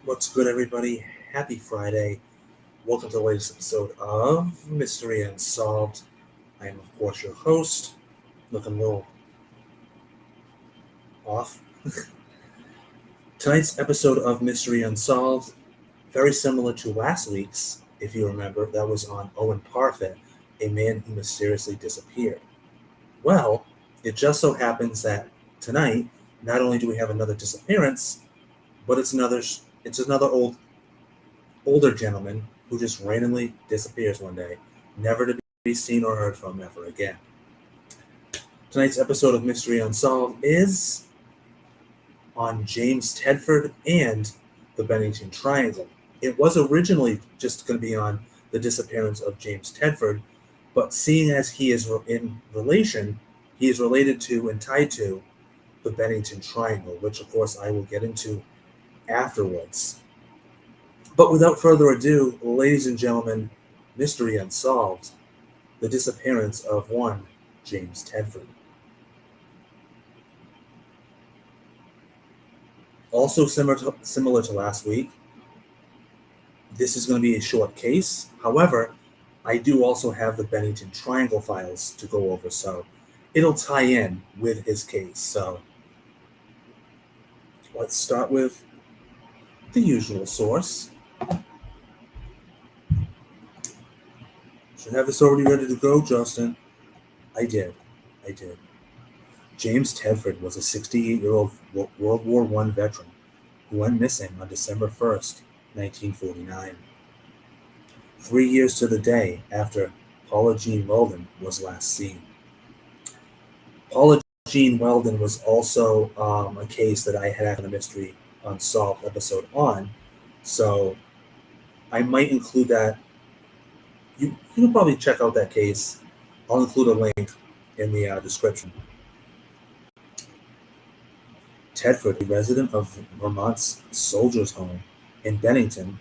What's good, everybody? Happy Friday. Welcome to the latest episode of Mystery Unsolved. I am, of course, your host. Looking a little off. Tonight's episode of Mystery Unsolved, very similar to last week's, if you remember, that was on Owen Parfit, a man who mysteriously disappeared. Well, it just so happens that tonight, not only do we have another disappearance, but it's another older gentleman who just randomly disappears one day, never to be seen or heard from ever again. Tonight's episode of Mystery Unsolved is on James Tedford and the Bennington Triangle. It was originally just going to be on the disappearance of James Tedford, but seeing as he is he is related to and tied to the Bennington Triangle, which of course I will get into afterwards. But without further ado, ladies and gentlemen, Mystery Unsolved, the disappearance of one James Tedford. Also similar to last week, this is going to be a short case. However, I do also have the Bennington Triangle files to go over, so it'll tie in with his case. So let's start with the usual source. Should have this already ready to go, Justin. I did. James Tedford was a 68-year-old World War I veteran who went missing on December 1st, 1949. 3 years to the day after Paula Jean Weldon was last seen. Paula Jean Weldon was also a case that I had a Mystery Unsolved episode on, so I might include that. You can probably check out that case. I'll include a link in the description. Tedford, a resident of Vermont's Soldiers' Home in Bennington,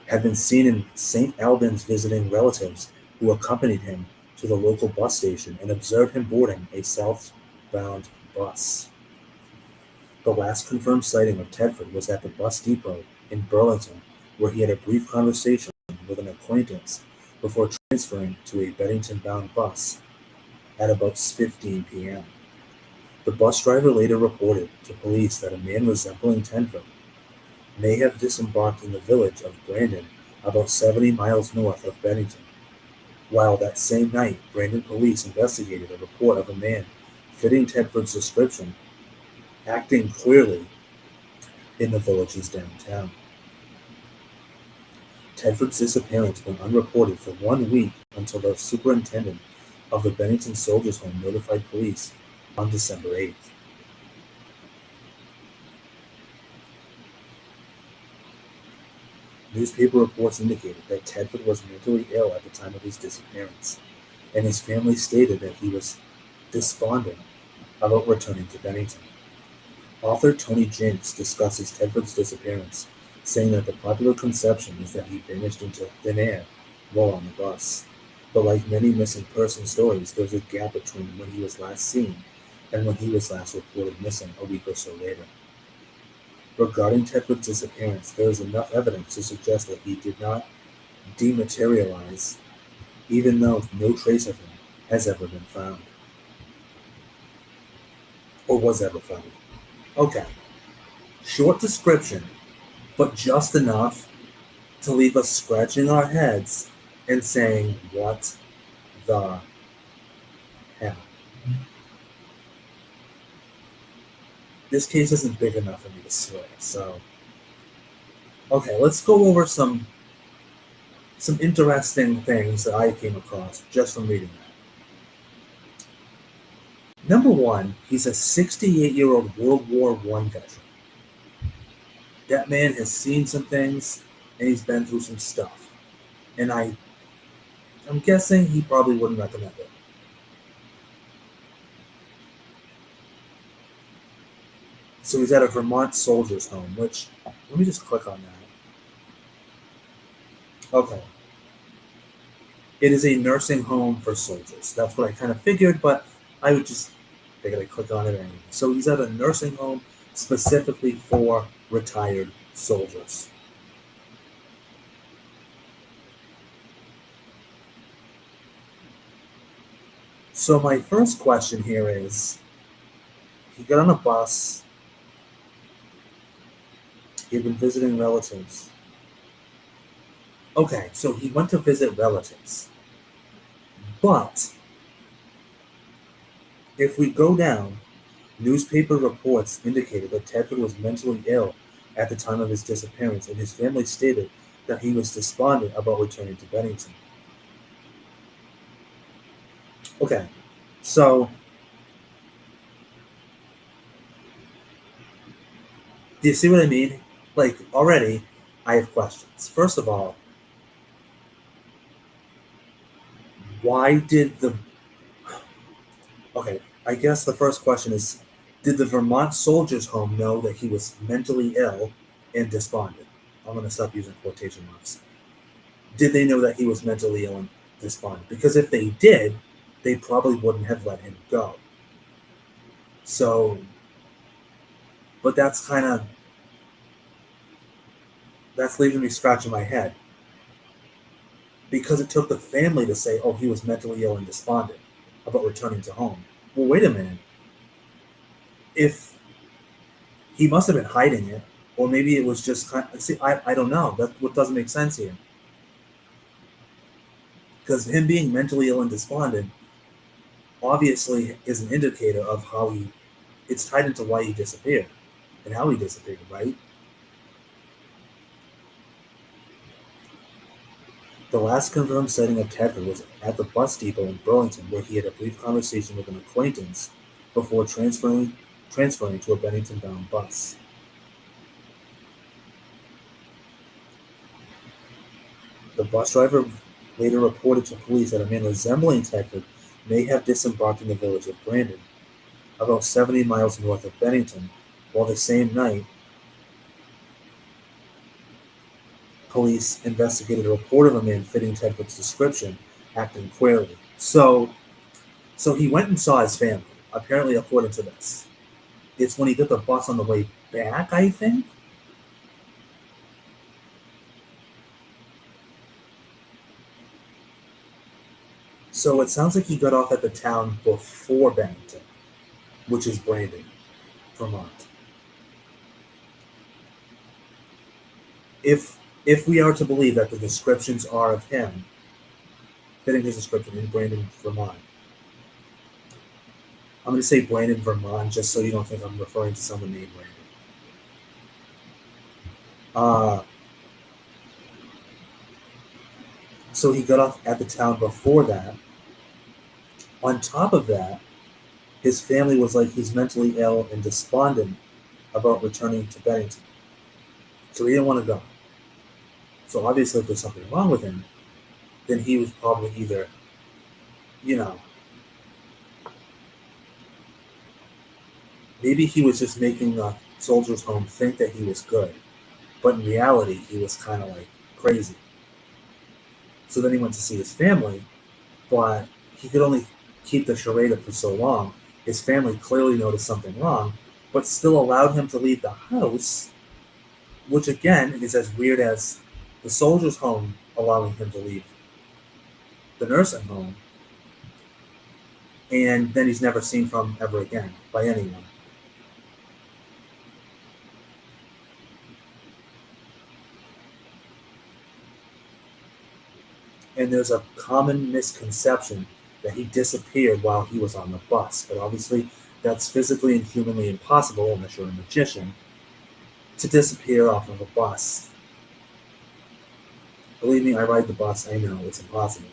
had been seen in St. Albans visiting relatives who accompanied him to the local bus station and observed him boarding a southbound bus. The last confirmed sighting of Tedford was at the bus depot in Burlington, where he had a brief conversation with an acquaintance before transferring to a Bennington-bound bus at about 15 p.m. The bus driver later reported to police that a man resembling Tedford may have disembarked in the village of Brandon, about 70 miles north of Bennington. While that same night, Brandon police investigated a report of a man fitting Tedford's description, acting clearly in the village's downtown. Tedford's disappearance went unreported for 1 week until the superintendent of the Bennington Soldiers' Home notified police on December 8th. Newspaper reports indicated that Tedford was mentally ill at the time of his disappearance, and his family stated that he was despondent about returning to Bennington. Author Tony Jinks discusses Tedford's disappearance, saying that the popular conception is that he vanished into thin air while on the bus. But like many missing person stories, there's a gap between when he was last seen and when he was last reported missing a week or so later. Regarding Tedford's disappearance, there is enough evidence to suggest that he did not dematerialize, even though no trace of him has ever been found. Or was ever found. Okay. Short description, but just enough to leave us scratching our heads and saying, what the hell? This case isn't big enough for me to swear, so... Okay, let's go over some interesting things that I came across just from reading that. Number one, he's a 68-year-old World War I veteran. That man has seen some things, and he's been through some stuff. And I'm guessing he probably wouldn't recommend it. So he's at a Vermont Soldiers' Home, which, let me just click on that. Okay. It is a nursing home for soldiers. That's what I kind of figured, but I would just figured I'd click on it anyway. So he's at a nursing home specifically for retired soldiers. So my first question here is, he got on a bus, he had been visiting relatives. Okay, so he went to visit relatives. But if we go down, newspaper reports indicated that Tedford was mentally ill at the time of his disappearance, and his family stated that he was despondent about returning to Bennington. Okay, so do you see what I mean? Like, already, I have questions. First of all, why did the. Okay, I guess the first question is, did the Vermont Soldiers' Home know that he was mentally ill and despondent? I'm going to stop using quotation marks. Did they know that he was mentally ill and despondent? Because if they did, they probably wouldn't have let him go. So, but that's leaving me scratching my head, because it took the family to say, oh, he was mentally ill and despondent about returning to home. Well, wait a minute. If he must have been hiding it, or maybe it was just see, I don't know. That's what doesn't make sense here. Because him being mentally ill and despondent obviously is an indicator of how it's tied into why he disappeared and how he disappeared, right? The last confirmed sighting of Tedford was at the bus depot in Burlington, where he had a brief conversation with an acquaintance before transferring to a Bennington-bound bus. The bus driver later reported to police that a man resembling Tedford may have disembarked in the village of Brandon, about 70 miles north of Bennington, while the same night, police investigated a report of a man fitting Tedford's description, acting queerly. So he went and saw his family, apparently according to this. It's when he got the bus on the way back, I think. So it sounds like he got off at the town before Bennington, which is Brandon, Vermont. If we are to believe that the descriptions are of him, fitting his description in Brandon, Vermont. I'm going to say Brandon, Vermont, just so you don't think I'm referring to someone named Brandon. Uh, so he got off at the town before that. On top of that, his family was like, he's mentally ill and despondent about returning to Bennington. So he didn't want to go. So obviously, if there's something wrong with him, then he was probably either, you know, maybe he was just making the soldiers' home think that he was good, but in reality, he was kind of like crazy. So then he went to see his family, but he could only keep the charade up for so long. His family clearly noticed something wrong, but still allowed him to leave the house, which again is as weird as the soldiers' home allowing him to leave the nursing home, and then he's never seen from ever again by anyone. And there's a common misconception that he disappeared while he was on the bus, but obviously that's physically and humanly impossible unless you're a magician to disappear off of a bus. Believe me, I ride the bus, I know it's impossible.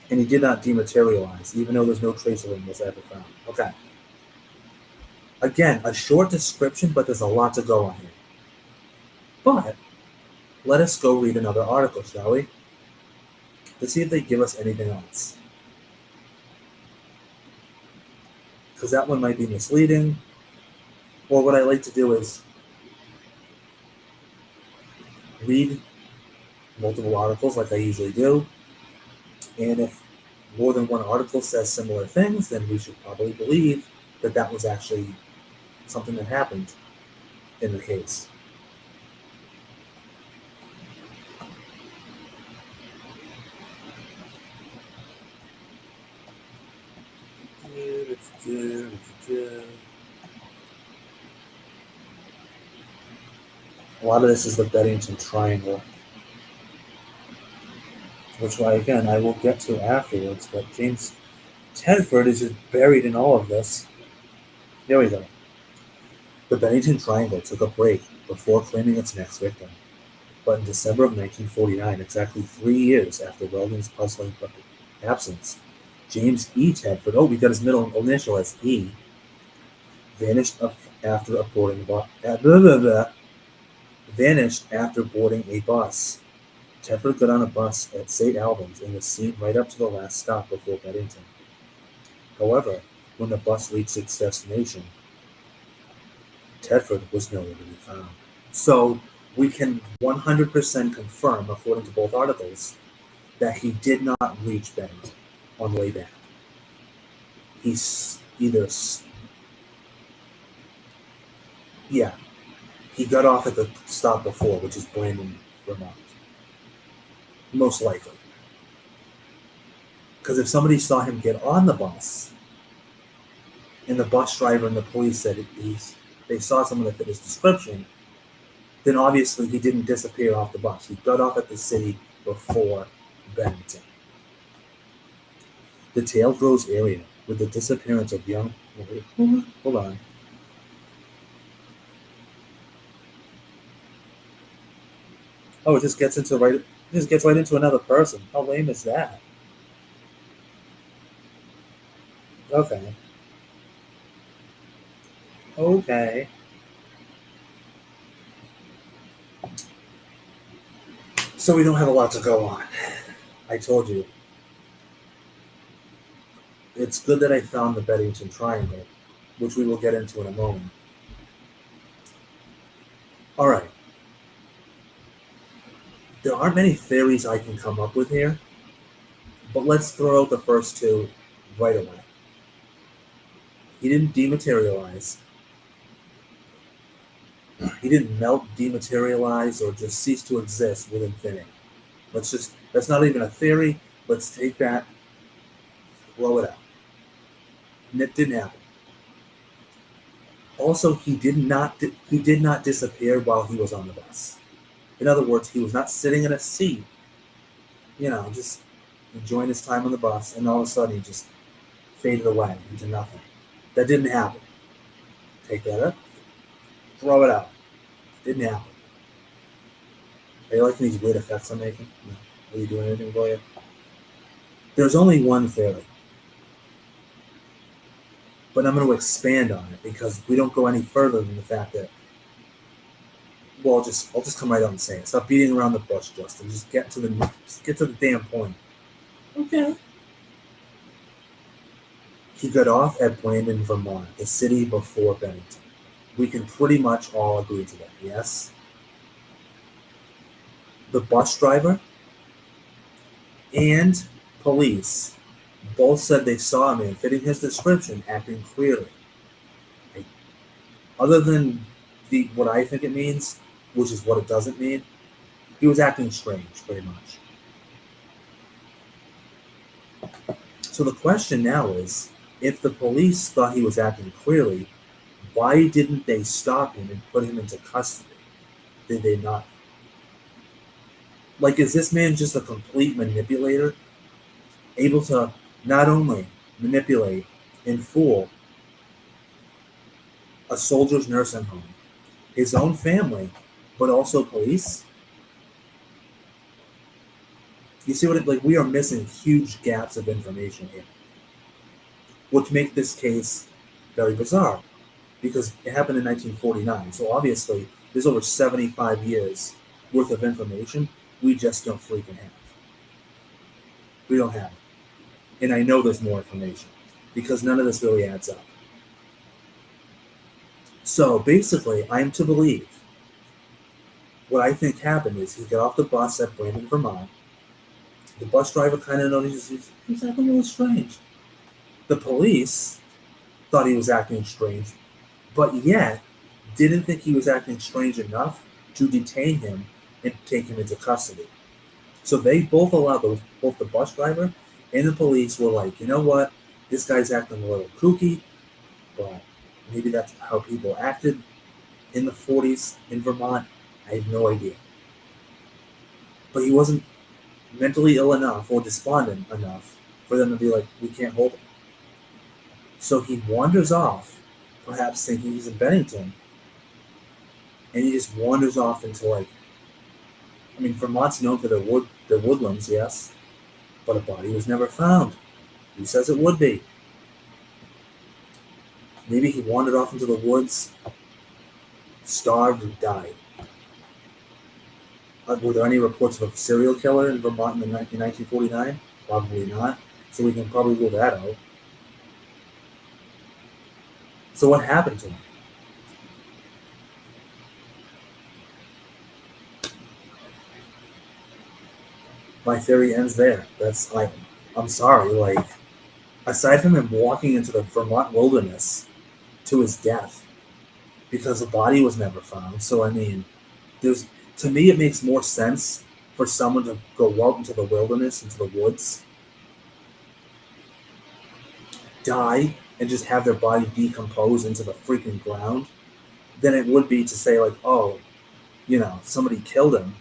And he did not dematerialize, even though there's no trace of him was ever found. Okay. Again, a short description, but there's a lot to go on here. But let us go read another article, shall we? To see if they give us anything else. Because that one might be misleading. Or what I like to do is read multiple articles like I usually do. And if more than one article says similar things, then we should probably believe that that was actually something that happened in the case. A lot of this is the Bennington Triangle, which again I will get to afterwards, but James Tedford is just buried in all of this. There we go. The Bennington Triangle took a break before claiming its next victim, but in December of 1949, exactly 3 years after Weldon's puzzling absence, James E. Tedford, we got his middle initial as E, vanished after boarding a bus. Tedford got on a bus at St. Albans and was seen right up to the last stop before Bennington. However, when the bus reached its destination, Tedford was nowhere to be found. So we can 100% confirm, according to both articles, that he did not reach Bennington on the way back. He's either... Yeah, he got off at the stop before, which is Bennington, Vermont. Most likely. Because if somebody saw him get on the bus, and the bus driver and the police said they saw someone that fit his description, then obviously he didn't disappear off the bus. He got off at the city before Bennington. The tale grows area with the disappearance of young... Hold on. Oh, it just gets right into another person. How lame is that? Okay. So we don't have a lot to go on. I told you. It's good that I found the Bennington Triangle, which we will get into in a moment. All right. There aren't many theories I can come up with here, but let's throw out the first two right away. He didn't dematerialize. He didn't melt, dematerialize, or just cease to exist with infinity. That's not even a theory. Let's take that, blow it out. And it didn't happen. Also, he did not disappear while he was on the bus. In other words, he was not sitting in a seat, just enjoying his time on the bus, and all of a sudden he just faded away into nothing. That didn't happen. Take that up, throw it out. Didn't happen. Are you liking these weird effects I'm making? No. Are you doing anything for you? There's only one theory, but I'm going to expand on it because we don't go any further than the fact that... Well, I'll just come right out and say it. Stop beating around the bush, Justin. Just get to the damn point. Okay. He got off at Bennington, Vermont, the city before Bennington. We can pretty much all agree to that, yes? The bus driver and police both said they saw a man fitting his description, acting clearly. Other than what I think it means, which is what it doesn't mean, he was acting strange, pretty much. So the question now is, if the police thought he was acting clearly, why didn't they stop him and put him into custody? Did they not? Is this man just a complete manipulator? Able to not only manipulate and fool a soldier's nursing home, his own family, but also police? You see we are missing huge gaps of information here, which make this case very bizarre, because it happened in 1949. So obviously, there's over 75 years worth of information we just don't freaking have. We don't have it. And I know there's more information, because none of this really adds up. So basically, I'm to believe what I think happened is he got off the bus at Bennington, Vermont. The bus driver kind of noticed he's acting a little strange. The police thought he was acting strange but yet didn't think he was acting strange enough to detain him and take him into custody. So they both allowed both the bus driver and the police were like, you know what, this guy's acting a little kooky, but maybe that's how people acted in the 40s in Vermont. I have no idea. But he wasn't mentally ill enough or despondent enough for them to be like, we can't hold him. So he wanders off, perhaps thinking he's in Bennington, and he just wanders off into like, I mean, Vermont's known for their woodlands, yes, but a body was never found. Who says it would be? Maybe he wandered off into the woods, starved, and died. Were there any reports of a serial killer in Vermont in 1949? Probably not. So we can probably rule that out. So what happened to him? My theory ends there. That's like, I'm sorry. Like, aside from him walking into the Vermont wilderness to his death because the body was never found. So I mean, there's to me it makes more sense for someone to go out into the wilderness, into the woods, die, and just have their body decompose into the freaking ground than it would be to say like, oh, somebody killed him.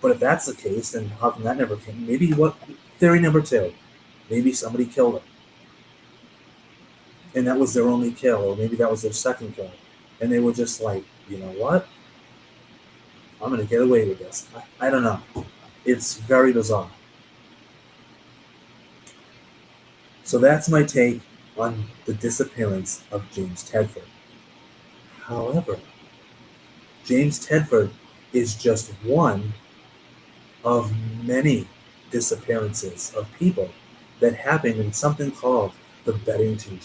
But if that's the case, then how come that never came? Maybe what theory number two? Maybe somebody killed him, and that was their only kill, or maybe that was their second kill, and they were just like, you know what? I'm gonna get away with this. I don't know. It's very bizarre. So that's my take on the disappearance of James Tedford. However, James Tedford is just one of many disappearances of people that happened in something called the Bennington